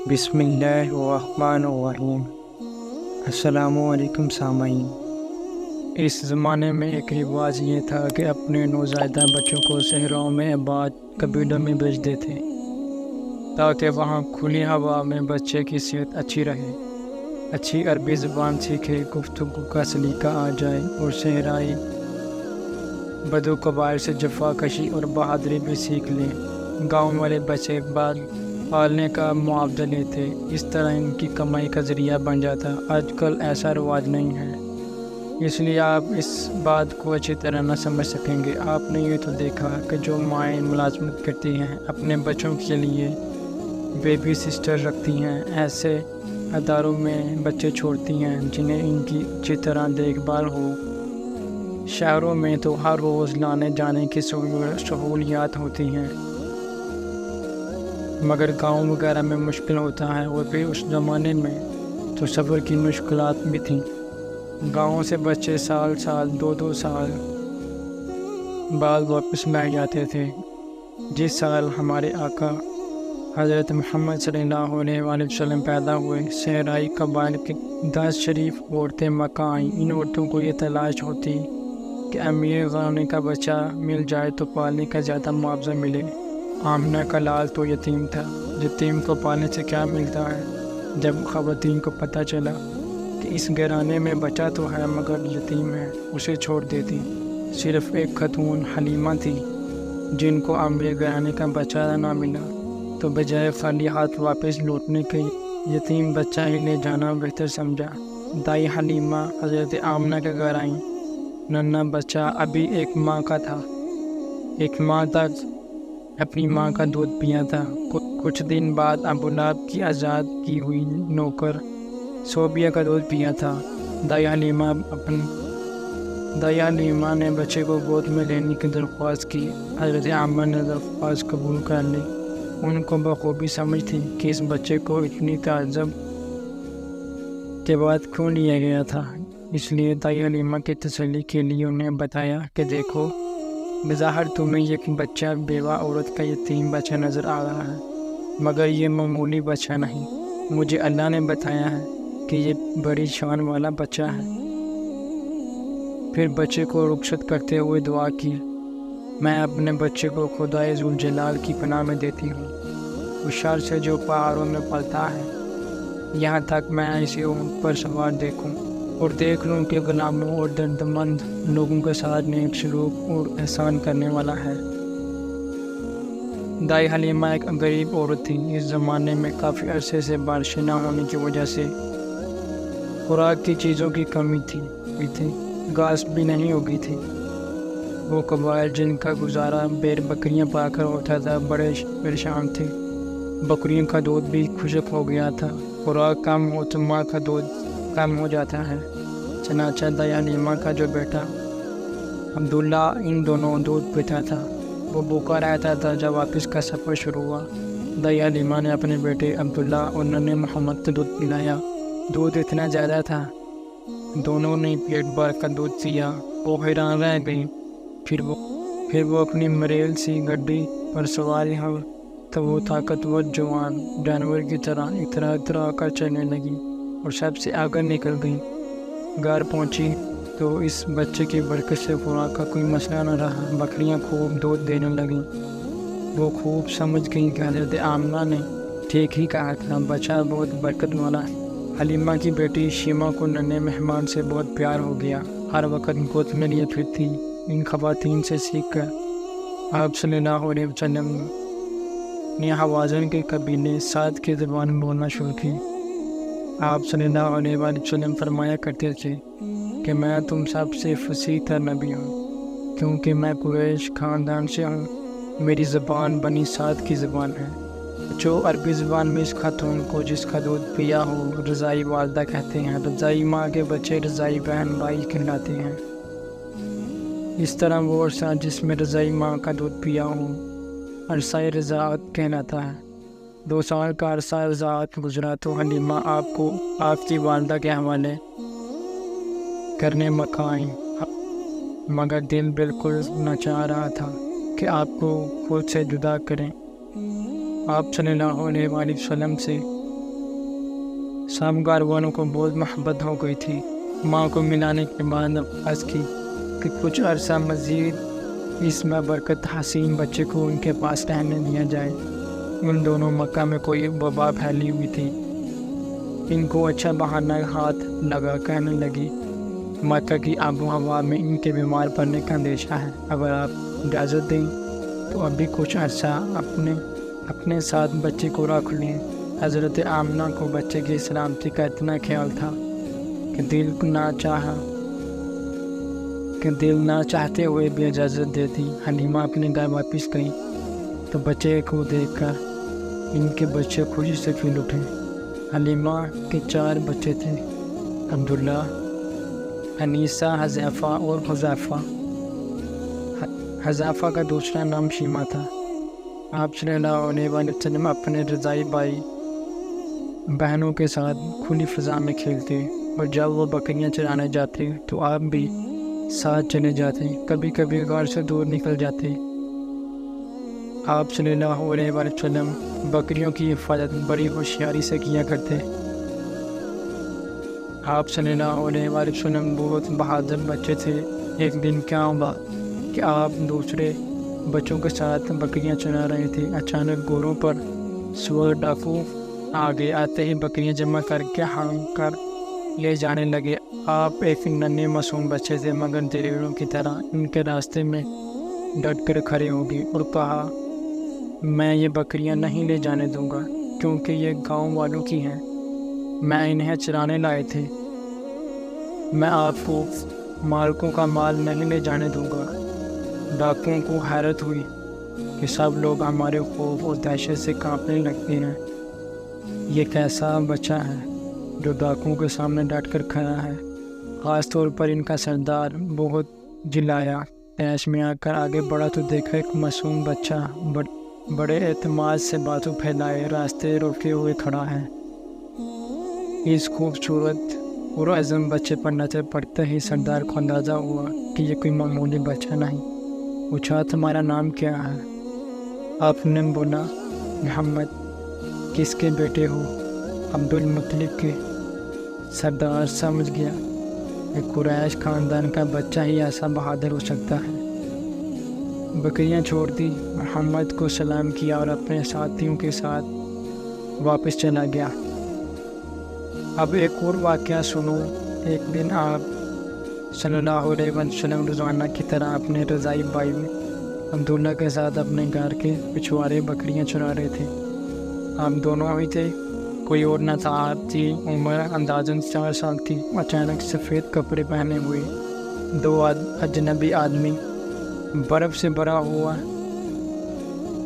بسم اللہ الرحمن الرحیم۔ السلام علیکم سامعین۔ اس زمانے میں ایک رواج یہ تھا کہ اپنے نوزائیدہ بچوں کو صحراؤں میں آباد قبیلوں میں بھیج دیتے تاکہ وہاں کھلی ہوا میں بچے کی صحت اچھی رہے، اچھی عربی زبان سیکھے، گفتگو کا سلیقہ آ جائے اور صحرائی بدو قبائل سے جفا کشی اور بہادری بھی سیکھ لیں۔ گاؤں والے بچے پالنے کا معاوضہ لیتے، اس طرح ان کی کمائی کا ذریعہ بن جاتا۔ آج کل ایسا رواج نہیں ہے، اس لیے آپ اس بات کو اچھی طرح نہ سمجھ سکیں گے۔ آپ نے یہ تو دیکھا کہ جو مائیں ملازمت کرتی ہیں، اپنے بچوں کے لیے بیبی سسٹر رکھتی ہیں، ایسے اداروں میں بچے چھوڑتی ہیں جنہیں ان کی اچھی طرح دیکھ بھال ہو۔ شہروں میں تو ہر روز لانے جانے کی سہولیات ہوتی ہیں، مگر گاؤں وغیرہ میں مشکل ہوتا ہے، اور پھر اس زمانے میں تو سفر کی مشکلات بھی تھیں۔ گاؤں سے بچے سال 2 سال بعد واپس لائے جاتے تھے۔ جس سال ہمارے آقا حضرت محمد صلی اللہ علیہ وآلہ وسلم پیدا ہوئے، صحرائی قبائل کی 10 شریف عورتیں مکہ آئیں۔ ان عورتوں کو یہ تلاش ہوتی کہ امیر غنی کا بچہ مل جائے تو پالنے کا زیادہ معاوضہ ملے۔ آمنہ کا لال تو یتیم تھا، یتیم کو پالنے سے کیا ملتا ہے؟ جب خواتین کو پتہ چلا کہ اس گھرانے میں بچہ تو ہے مگر یتیم ہے، اسے چھوڑ دیتی۔ صرف ایک خاتون حلیمہ تھی جن کو امیر گھرانے کا بچہ نہ ملا، تو بجائے خالی ہاتھ واپس لوٹنے کے یتیم بچہ ہی لے جانا بہتر سمجھا۔ دائی حلیمہ حضرت آمنہ کے گھر آئیں۔ ننھا بچہ ابھی 1 ماہ کا تھا، 1 ماہ تک اپنی ماں کا دودھ پیا تھا۔ کچھ دن بعد ابو لہب کی آزاد کی ہوئی نوکر صوبیہ کا دودھ پیا تھا۔ دائی حلیمہ نے بچے کو گود میں لینے کی درخواست کی۔ حضرت آمنہ نے درخواست قبول کر لی۔ ان کو بخوبی سمجھ تھی کہ اس بچے کو اتنی تعجب کے بعد کیوں لیا گیا تھا، اس لیے دائی حلیمہ کی تسلی کے لیے انہیں بتایا کہ دیکھو، بظاہر تمہیں یہ بچہ بیوہ عورت کا یتیم بچہ نظر آ رہا ہے، مگر یہ معمولی بچہ نہیں، مجھے اللہ نے بتایا ہے کہ یہ بڑی شان والا بچہ ہے۔ پھر بچے کو رخصت کرتے ہوئے دعا کی، میں اپنے بچے کو خدائے ذوالجلال کی پناہ میں دیتی ہوں، اس شر سے جو پہاڑوں میں پلتا ہے، یہاں تک میں اسے اونٹ پر سوار دیکھوں اور دیکھ لوں کہ غلاموں اور دردمند لوگوں کے ساتھ نیک سلوک اور احسان کرنے والا ہے۔ دائی حلیمہ ایک غریب عورت تھی۔ اس زمانے میں کافی عرصے سے بارشیں نہ ہونے کی وجہ سے خوراک کی چیزوں کی کمی تھی، گھاس بھی نہیں اگی تھی۔ وہ قبائل جن کا گزارا بیر بکریاں پا کر ہوتا تھا بڑے پریشان تھے۔ بکریوں کا دودھ بھی خشک ہو گیا تھا، خوراک کم ہو تو ماں کا دودھ کم ہو جاتا ہے۔ چنانچہ دائی حلیمہ کا جو بیٹا عبداللہ ان دونوں دودھ پیتا تھا، وہ بھوکا رہتا تھا۔ جب واپس کا سفر شروع ہوا، دائی حلیمہ نے اپنے بیٹے عبداللہ اور ننھے محمد کو دودھ پلایا۔ دودھ اتنا زیادہ تھا، دونوں نے پیٹ بھر کر دودھ پیا۔ وہ حیران رہ گئی۔ پھر وہ اپنی مریل سی گڈی پر سواری ہو تو وہ طاقتور جوان جانور کی طرح اترا کر چلنے لگی اور سب سے آگے نکل گئی۔ گھر پہنچی تو اس بچے کی برکت سے خوراک کا کوئی مسئلہ نہ رہا۔ بکریاں خوب دودھ دینے لگیں۔ وہ خوب سمجھ گئیں کہ حضرت آمنہ نے ٹھیک ہی کہا تھا، بچہ بہت برکت والا ہے۔ حلیمہ کی بیٹی شیمہ کو ننھے مہمان سے بہت پیار ہو گیا، ہر وقت گود میں لیے پھرتی۔ ان خواتین سے سیکھ کر آپ صلی اللہ علیہ وسلم نے حوازن کے قبیلے سعد کی زبان بولنا شروع کی۔ آپ صلی اللہ علیہ وآلہ وسلم فرمایا کرتے تھے کہ میں تم سب سے فصیح تر نبی ہوں، کیونکہ میں قریش خاندان سے ہوں، میری زبان بنی سعد کی زبان ہے۔ جو عربی زبان میں اس خاتون کو جس کا دودھ پیا ہو رضائی والدہ کہتے ہیں، رضائی ماں کے بچے رضائی بہن بھائی کہلاتے ہیں۔ اس طرح وہ عرصہ جس میں رضائی ماں کا دودھ پیا ہو عرصہ رضاعت کہلاتا ہے۔ 2 سال کا عرصہ رضاعت گزرا تو حلیمہ آپ کو آپ کی والدہ کے حوالے کرنے مکہ آئیں، مگر دل بالکل نہ چاہ رہا تھا کہ آپ کو خود سے جدا کریں۔ آپ صلی اللہ علیہ وآلہ وسلم سے سب گھر والوں کو بہت محبت ہو گئی تھی۔ ماں کو ملانے کے بعد عرض کی کہ کچھ عرصہ مزید اس میں برکت حسین بچے کو ان کے پاس رہنے دیا جائے۔ ان دونوں مکہ میں کوئی وبا پھیلی ہوئی تھی۔ ان کو اچھا بہانہ ہاتھ لگا، کہنے لگی مکہ کی آب و ہوا میں ان کے بیمار پڑنے کا اندیشہ ہے، اگر آپ اجازت دیں تو ابھی کچھ عرصہ اپنے ساتھ بچے کو رکھ لیں۔ حضرت آمنہ کو بچے کی سلامتی کا اتنا خیال تھا کہ دل نہ چاہتے ہوئے بھی اجازت دے دی۔ حلیمہ اپنے گھر واپس گئی تو بچے کو دیکھ کر ان کے بچے خوشی سے کھیل اٹھے۔ حلیمہ کے 4 بچے تھے، عبداللہ، انیسہ، حذیفہ اور حذیفہ۔ حذیفہ کا دوسرا نام شیمہ تھا۔ آپ صلی اللہ علیہ وسلم اپنے رضاعی بھائی بہنوں کے ساتھ کھلی فضا میں کھیلتے، اور جب وہ بکریاں چرانے جاتے تو آپ بھی ساتھ چلے جاتے، کبھی کبھی گھر سے دور نکل جاتے۔ آپ صلی اللہ علیہ وسلم بکریوں کی حفاظت بڑی ہوشیاری سے کیا کرتے۔ آپ صلی اللہ علیہ وسلم بہت بہادر بچے تھے۔ ایک دن کیا ہوا کہ آپ دوسرے بچوں کے ساتھ بکریاں چرا رہے تھے، اچانک گوروں پر سور ڈاکو آگے آتے ہی بکریاں جمع کر کے ہانک کر لے جانے لگے۔ آپ ایک ننھے معصوم بچے تھے، مگر دلیروں کی طرح ان کے راستے میں ڈٹ کر کھڑے ہو گئے اور کہا میں یہ بکریاں نہیں لے جانے دوں گا، کیونکہ یہ گاؤں والوں کی ہیں، میں انہیں چرانے لائے تھے، میں آپ کو مالکوں کا مال نہیں لے جانے دوں گا۔ ڈاکوؤں کو حیرت ہوئی کہ سب لوگ ہمارے خوف اور دہشت سے کانپنے لگتے ہیں، یہ کیسا بچہ ہے جو ڈاکوؤں کے سامنے ڈٹ کر کھڑا ہے۔ خاص طور پر ان کا سردار بہت جلایا۔ تیش میں آ کر آگے بڑھا تو دیکھا ایک معصوم بچہ بڑے اعتماد سے بازو پھیلائے راستے روکے ہوئے کھڑا ہے۔ اس خوبصورت اور عظیم بچے پر نظر پڑتے ہی سردار کو اندازہ ہوا کہ یہ کوئی معمولی بچہ نہیں۔ پوچھا تمہارا نام کیا ہے؟ آپ نے بولا محمد۔ کس کے بیٹے ہو؟ عبد المطلب کے۔ سردار سمجھ گیا کہ قریش خاندان کا بچہ ہی ایسا بہادر ہو سکتا ہے۔ بکریاں چھوڑ دی، محمد کو سلام کیا اور اپنے ساتھیوں کے ساتھ واپس چلا گیا۔ اب ایک اور واقعہ سنو۔ ایک دن آپ صلی اللہ علیہ وسلم روزانہ کی طرح اپنے رضاعی بھائی عبداللہ کے ساتھ اپنے گھر کے پچھواڑے بکریاں چرا رہے تھے۔ آپ دونوں ہی تھے، کوئی اور نہ تھا۔ آپ کی عمر اندازاً 4 سال تھی۔ اچانک سفید کپڑے پہنے ہوئے 2 اجنبی آدمی برف سے بھرا ہوا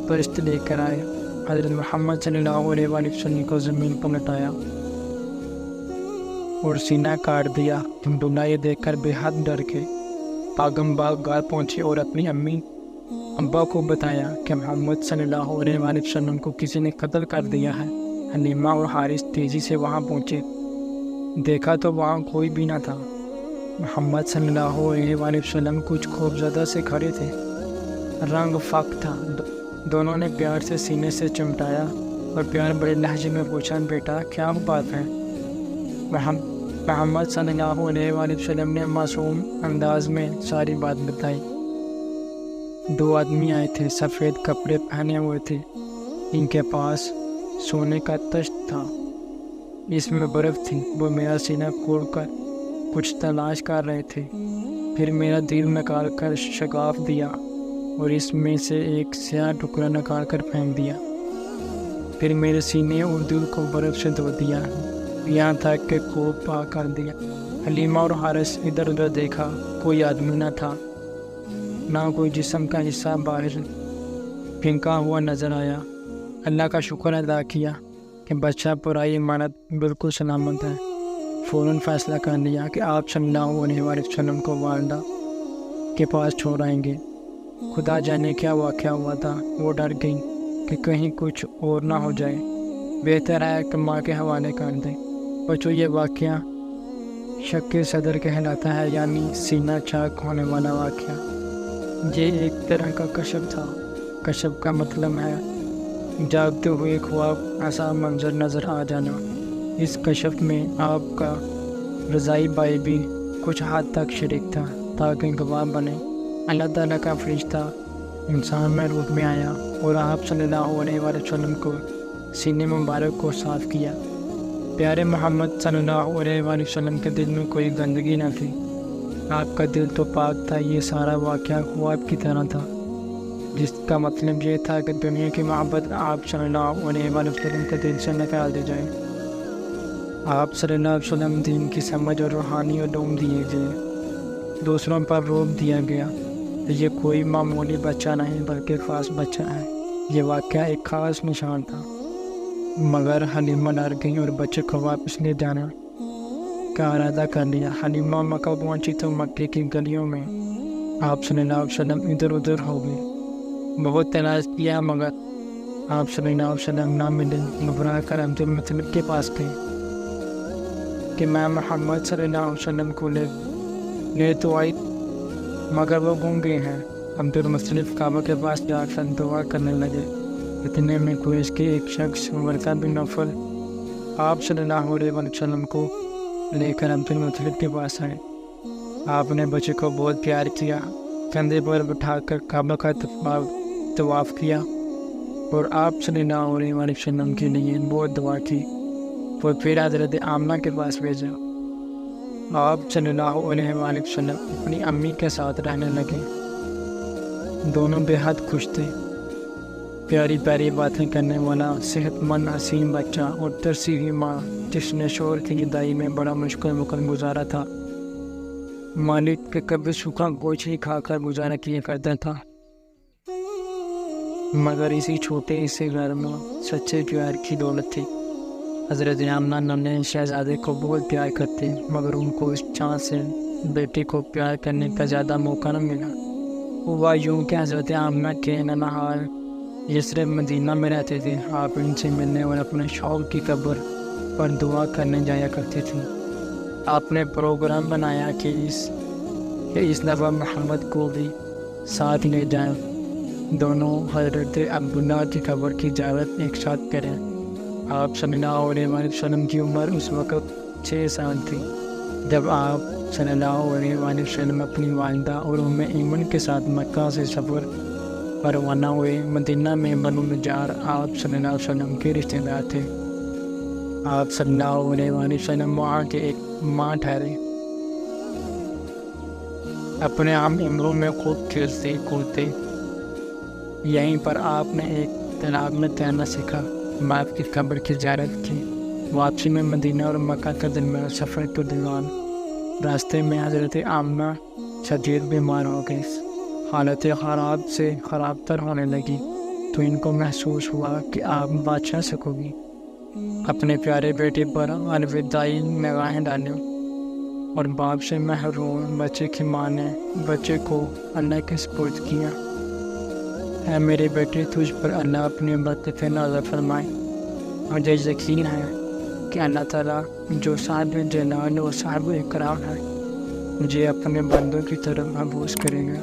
پرست لے کر آئے۔ حضرت محمد صلی اللہ علیہ وسلم کو زمین پر لٹایا اور سینہ کاٹ دیا۔ عبداللہ یہ دیکھ کر بے حد ڈر کے پاگم باغ گھر پہنچے اور اپنی امی ابا کو بتایا کہ محمد صلی اللہ علیہ وسلم کو کسی نے قتل کر دیا ہے۔ حلیمہ اور حارث تیزی سے وہاں پہنچے، دیکھا تو وہاں کوئی بھی نہ تھا۔ محمد صلی اللہ علیہ وسلم کچھ خوفزدہ سے کھڑے تھے، رنگ فاق تھا۔ دونوں نے پیار سے سینے سے چمٹایا اور پیار بڑے لہجے میں پوچھا بیٹا کیا بات ہے؟ محمد صلی اللہ علیہ وسلم نے معصوم انداز میں ساری بات بتائی۔ 2 آدمی آئے تھے، سفید کپڑے پہنے ہوئے تھے، ان کے پاس سونے کا تشت تھا، اس میں برف تھی۔ وہ میرا سینہ کھول کر کچھ تلاش کر رہے تھے، پھر میرا دل نکال کر شگاف دیا اور اس میں سے ایک سیاہ ٹکڑا نکال کر پھینک دیا، پھر میرے سینے اور دل کو برف سے دھو دیا، یہاں تک کہ خوب پاک کر دیا۔ حلیمہ اور حارث ادھر ادھر دیکھا، کوئی آدمی نہ تھا، نہ کوئی جسم کا حصہ باہر پھینکا ہوا نظر آیا۔ اللہ کا شکر ادا کیا کہ بچہ پرائی امانت بالکل سلامت ہے۔ فوراً فیصلہ کر لیا کہ آپ صلی اللہ علیہ وسلم کو والدہ کے پاس چھوڑ آئیں گے۔ خدا جانے کیا واقعہ ہوا تھا، وہ ڈر گئی کہ کہیں کچھ اور نہ ہو جائے، بہتر ہے کہ ماں کے حوالے کر دیں۔ بچوں یہ واقعہ شک صدر کہلاتا ہے، یعنی سینہ چاک ہونے والا واقعہ۔ یہ ایک طرح کا کشف تھا۔ کشف کا مطلب ہے جاگتے ہوئے خواب ایسا منظر نظر آ جانا۔ اس کشف میں آپ کا رضائی بھائی بھی کچھ حد تک شریک تھا تاکہ گواہ بنے۔ اللہ تعالیٰ کا فرشتہ انسان میں روپ میں آیا اور آپ صلی اللہ علیہ وآلہ وسلم کو سینے مبارک کو صاف کیا۔ پیارے محمد صلی اللہ علیہ وآلہ وسلم کے دل میں کوئی گندگی نہ تھی، آپ کا دل تو پاک تھا۔ یہ سارا واقعہ خواب کی طرح تھا، جس کا مطلب یہ تھا کہ دنیا کی محبت آپ صلی اللہ علیہ وآلہ وسلم کے دل سے نکال دی جائے۔ آپ صلی اللہ علیہ وسلم دین کی سمجھ اور روحانی علوم دیے گئے، دوسروں پر روب دیا گیا۔ یہ کوئی معمولی بچہ نہیں بلکہ خاص بچہ ہے۔ یہ واقعہ ایک خاص نشان تھا، مگر حلیمہ ڈر گئی اور بچے کو واپس لے جانا کا ارادہ کر لیا۔ حلیمہ مکہ پہنچی تو مکے کی گلیوں میں آپ صلی اللہ علیہ وسلم ادھر ادھر ہو گئے۔ بہت تلاش کیا مگر آپ صلی اللہ علیہ وسلم نہ ملے۔ گھبرا کر عبد المطلب کے پاس گئے کہ میں محمد صلی اللہ علیہ وسلم کو لے تو آئی مگر وہ گم گئے ہیں۔ عبد المطلب کعبہ کے پاس جا کر دعا کرنے لگے۔ اتنے میں قریش کے ایک شخص ورقہ بن نوفل آپ صلی اللہ علیہ وسلم کو لے کر عبد المطلب کے پاس آئے۔ آپ نے بچے کو بہت پیار کیا، کندھے پر بٹھا کر کعبہ کا طواف کیا اور آپ صلی اللہ علیہ وسلم کے لیے بہت دعا کی، اور پھر حضرت آمنہ کے پاس بھیجا۔ آپ صلی اللہ علیہ وسلم اپنی امی کے ساتھ رہنے لگے۔ دونوں بے حد خوش تھے۔ پیاری پیاری باتیں کرنے والا صحت مند حسین بچہ اور ترسی ہوئی ماں جس نے شوہر کی جدائی میں بڑا مشکل گزارا تھا۔ مالک کے کبھی سوکھا گوشت ہی کھا کر گزارا کیا کرتا تھا، مگر اسی چھوٹے سے گھر میں سچے پیار کی دولت تھی۔ حضرت آمنہ ننھے شہزادے کو بہت پیار کرتے، مگر ان کو اس چاند سے بیٹے کو پیار کرنے کا زیادہ موقع نہ ملا۔ ہوا یوں کہ حضرت آمنہ کے ننہال یثرب مدینہ میں رہتے تھے۔ آپ ان سے ملنے اور اپنے شوق کی قبر پر دعا کرنے جایا کرتے تھے۔ آپ نے پروگرام بنایا کہ اس دفعہ محمد کو بھی ساتھ لے جائیں، دونوں حضرت عبداللہ کی قبر کی زیارت ایک ساتھ کریں۔ آپ صلی اللہ علیہ وسلم کی عمر اس وقت 6 سال تھی جب آپ صلی اللہ علیہ وسلم اپنی والدہ اور ام ایمن کے ساتھ مکہ سے سفر پر روانہ ہوئے۔ مدینہ میں بنو نجار آپ صلی اللہ علیہ وسلم کے رشتہ دار تھے۔ آپ صلی اللہ علیہ وسلم وہاں کے ایک ماں ٹھہرے، اپنے عام عمروں میں خوب کھیلتے کودتے۔ یہیں پر آپ نے ایک تالاب میں تیرنا سیکھا، باپ کی قبر کی زیارت کی۔ واپسی میں مدینہ اور مکہ کے درمیان سفر کے دوران راستے میں حضرت آمنہ شدید بیمار ہو گئی، حالت خراب سے خراب تر ہونے لگی تو ان کو محسوس ہوا کہ آپ بادشاہ سکو گی۔ اپنے پیارے بیٹے پر الوداعی نگاہیں ڈالیں اور باپ سے محروم بچے کی ماں نے بچے کو اللہ کے سپرد کیا۔ اے میرے بیٹے، تجھ پر اللہ اپنی برکت نازل فرمائے۔ مجھے یقین ہے کہ اللہ تعالیٰ جو صاحب جلال و صاحب اکرام ہے مجھے اپنے بندوں کی طرف مبعوث کرے گا۔